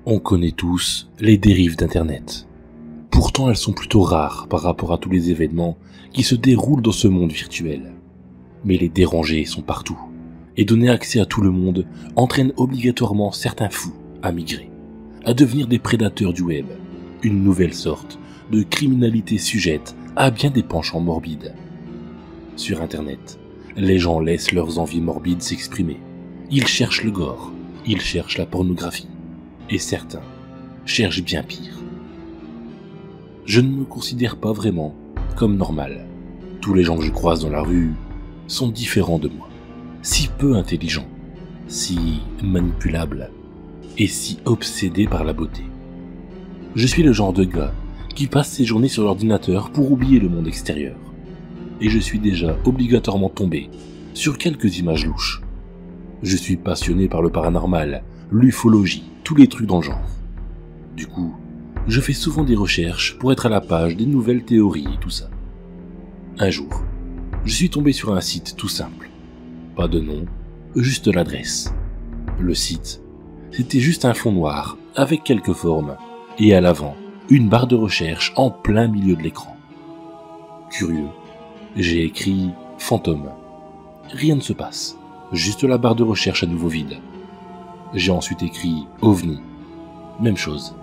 On connaît tous les dérives d'Internet. Pourtant, elles sont plutôt rares par rapport à tous les événements qui se déroulent dans ce monde virtuel. Mais les dérangés sont partout, et donner accès à tout le monde entraîne obligatoirement certains fous à migrer, à devenir des prédateurs du web, une nouvelle sorte de criminalité sujette à bien des penchants morbides. Sur Internet, les gens laissent leurs envies morbides s'exprimer. Ils cherchent le gore, ils cherchent la pornographie, et certains cherchent bien pire. Je ne me considère pas vraiment comme normal. Tous les gens que je croise dans la rue sont différents de moi, si peu intelligents, si manipulables et si obsédés par la beauté. Je suis le genre de gars qui passe ses journées sur l'ordinateur pour oublier le monde extérieur. Et je suis déjà obligatoirement tombé sur quelques images louches. Je suis passionné par le paranormal, l'ufologie, tous les trucs dans le genre. Du coup, je fais souvent des recherches pour être à la page des nouvelles théories et tout ça. Un jour, je suis tombé sur un site tout simple. Pas de nom, juste l'adresse. Le site, c'était juste un fond noir avec quelques formes et à l'avant, une barre de recherche en plein milieu de l'écran. Curieux, j'ai écrit « fantôme ». Rien ne se passe, juste la barre de recherche à nouveau vide. J'ai ensuite écrit « ovni ». Même chose.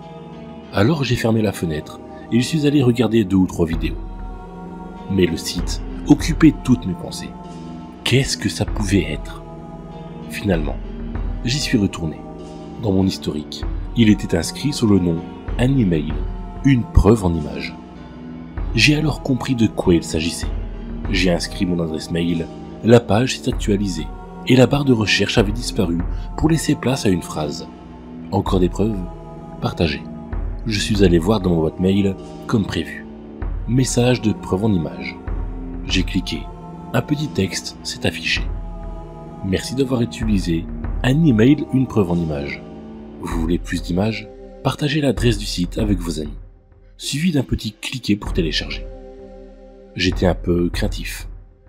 Alors j'ai fermé la fenêtre et je suis allé regarder 2 ou 3 vidéos. Mais le site occupait toutes mes pensées. Qu'est-ce que ça pouvait être ? Finalement, j'y suis retourné. Dans mon historique, il était inscrit sur le nom « un email », une preuve en image. J'ai alors compris de quoi il s'agissait. J'ai inscrit mon adresse mail, la page s'est actualisée et la barre de recherche avait disparu pour laisser place à une phrase. Encore des preuves ? Partagez. Je suis allé voir dans ma boîte mail comme prévu. Message de preuve en image. J'ai cliqué. Un petit texte s'est affiché. Merci d'avoir utilisé un email, une preuve en image. Vous voulez plus d'images ? Partagez l'adresse du site avec vos amis. Suivi d'un petit cliquer pour télécharger. J'étais un peu craintif.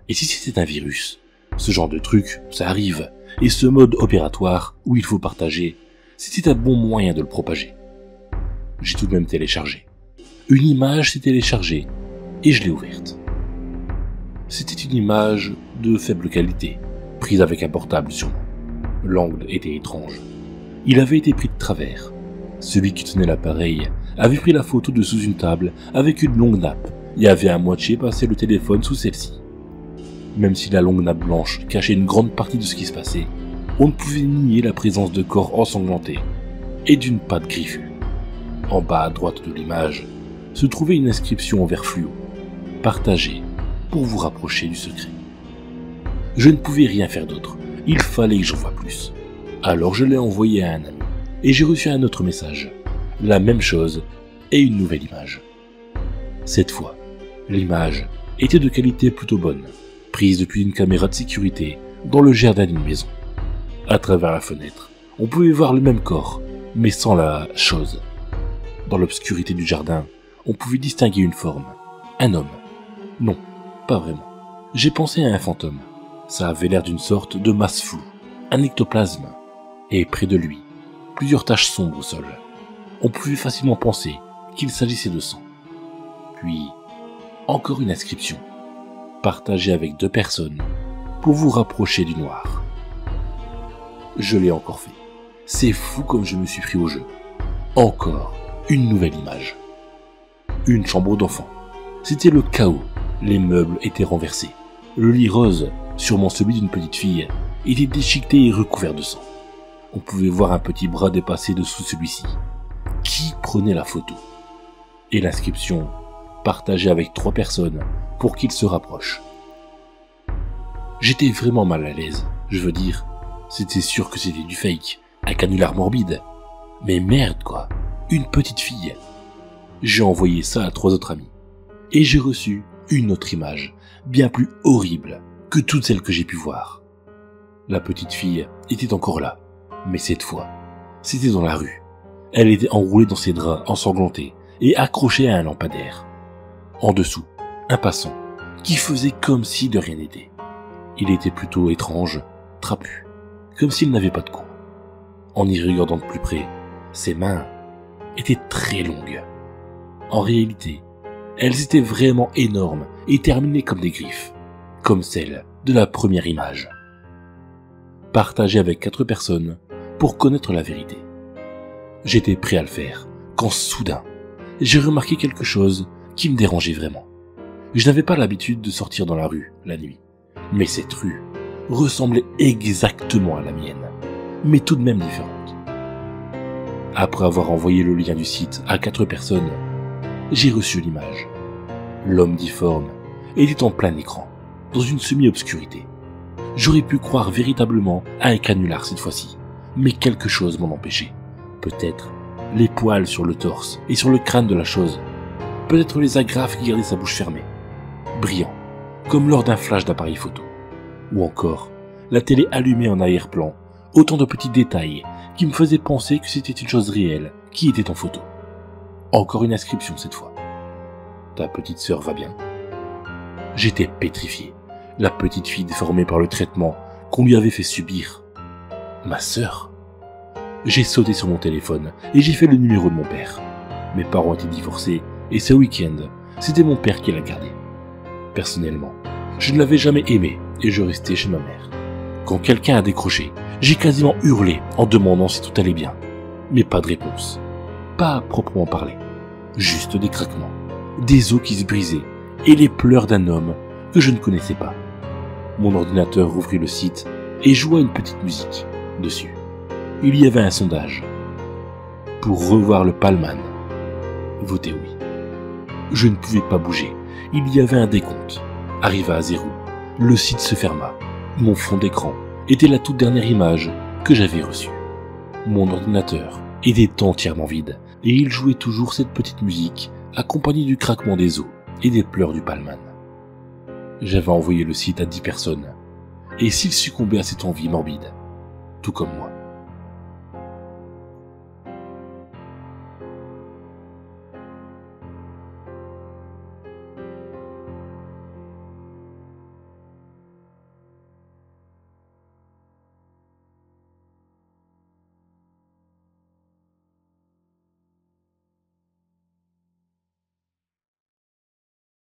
Et si c'était un virus ? Ce genre de truc, ça arrive. Et ce mode opératoire, où il faut partager, c'était un bon moyen de le propager. J'ai tout de même téléchargé. Une image s'est téléchargée, et je l'ai ouverte. C'était une image de faible qualité, prise avec un portable sûrement. L'angle était étrange. Il avait été pris de travers. Celui qui tenait l'appareil avait pris la photo de sous une table avec une longue nappe et avait à moitié passé le téléphone sous celle-ci. Même si la longue nappe blanche cachait une grande partie de ce qui se passait, on ne pouvait nier la présence de corps ensanglantés et d'une patte griffue. En bas à droite de l'image se trouvait une inscription en vert fluo. Partagez pour vous rapprocher du secret. Je ne pouvais rien faire d'autre. Il fallait que j'en voie plus. Alors je l'ai envoyé à un ami. Et j'ai reçu un autre message. La même chose et une nouvelle image. Cette fois, l'image était de qualité plutôt bonne, prise depuis une caméra de sécurité dans le jardin d'une maison. À travers la fenêtre, on pouvait voir le même corps, mais sans la chose. Dans l'obscurité du jardin, on pouvait distinguer une forme. Un homme. Non, pas vraiment. J'ai pensé à un fantôme. Ça avait l'air d'une sorte de masse floue, un ectoplasme. Et près de lui, plusieurs taches sombres au sol. On pouvait facilement penser qu'il s'agissait de sang. Puis, encore une inscription. Partagez avec 2 personnes pour vous rapprocher du noir. Je l'ai encore fait. C'est fou comme je me suis pris au jeu. Encore une nouvelle image. Une chambre d'enfant. C'était le chaos. Les meubles étaient renversés. Le lit rose, sûrement celui d'une petite fille, était déchiqueté et recouvert de sang. On pouvait voir un petit bras dépasser dessous celui-ci. Qui prenait la photo ? Et l'inscription, partagée avec 3 personnes pour qu'ils se rapprochent. J'étais vraiment mal à l'aise, je veux dire. C'était sûr que c'était du fake, un canular morbide. Mais merde quoi, une petite fille. J'ai envoyé ça à 3 autres amis. Et j'ai reçu une autre image, bien plus horrible que toutes celles que j'ai pu voir. La petite fille était encore là. Mais cette fois, c'était dans la rue. Elle était enroulée dans ses draps ensanglantés et accrochée à un lampadaire. En dessous, un passant qui faisait comme si de rien n'était. Il était plutôt étrange, trapu, comme s'il n'avait pas de cou. En y regardant de plus près, Ses mains étaient très longues. En réalité, elles étaient vraiment énormes et terminées comme des griffes, comme celle de la première image. Partagée avec 4 personnes pour connaître la vérité. J'étais prêt à le faire quand soudain, j'ai remarqué quelque chose qui me dérangeait vraiment. Je n'avais pas l'habitude de sortir dans la rue la nuit, mais cette rue ressemblait exactement à la mienne, mais tout de même différente. Après avoir envoyé le lien du site à 4 personnes, j'ai reçu l'image. L'homme difforme était en plein écran, dans une semi-obscurité. J'aurais pu croire véritablement à un canular cette fois-ci, mais quelque chose m'en empêchait. Peut-être les poils sur le torse et sur le crâne de la chose. Peut-être les agrafes qui gardaient sa bouche fermée, brillant, comme lors d'un flash d'appareil photo. Ou encore, la télé allumée en arrière-plan, autant de petits détails qui me faisaient penser que c'était une chose réelle qui était en photo. Encore une inscription cette fois. Ta petite sœur va bien. J'étais pétrifié. La petite fille déformée par le traitement qu'on lui avait fait subir. Ma sœur. J'ai sauté sur mon téléphone et j'ai fait le numéro de mon père. Mes parents étaient divorcés et ce week-end, c'était mon père qui l'a gardé. Personnellement, je ne l'avais jamais aimé et je restais chez ma mère. Quand quelqu'un a décroché, j'ai quasiment hurlé en demandant si tout allait bien. Mais pas de réponse. Pas à proprement parler. Juste des craquements, des os qui se brisaient et les pleurs d'un homme que je ne connaissais pas. Mon ordinateur ouvrit le site et joua une petite musique dessus. Il y avait un sondage. Pour revoir le Palman, votez oui. Je ne pouvais pas bouger. Il y avait un décompte. Arriva à 0. Le site se ferma. Mon fond d'écran était la toute dernière image que j'avais reçue. Mon ordinateur était entièrement vide et il jouait toujours cette petite musique accompagnée du craquement des os et des pleurs du Palman. J'avais envoyé le site à 10 personnes et s'ils succombaient à cette envie morbide, tout comme moi,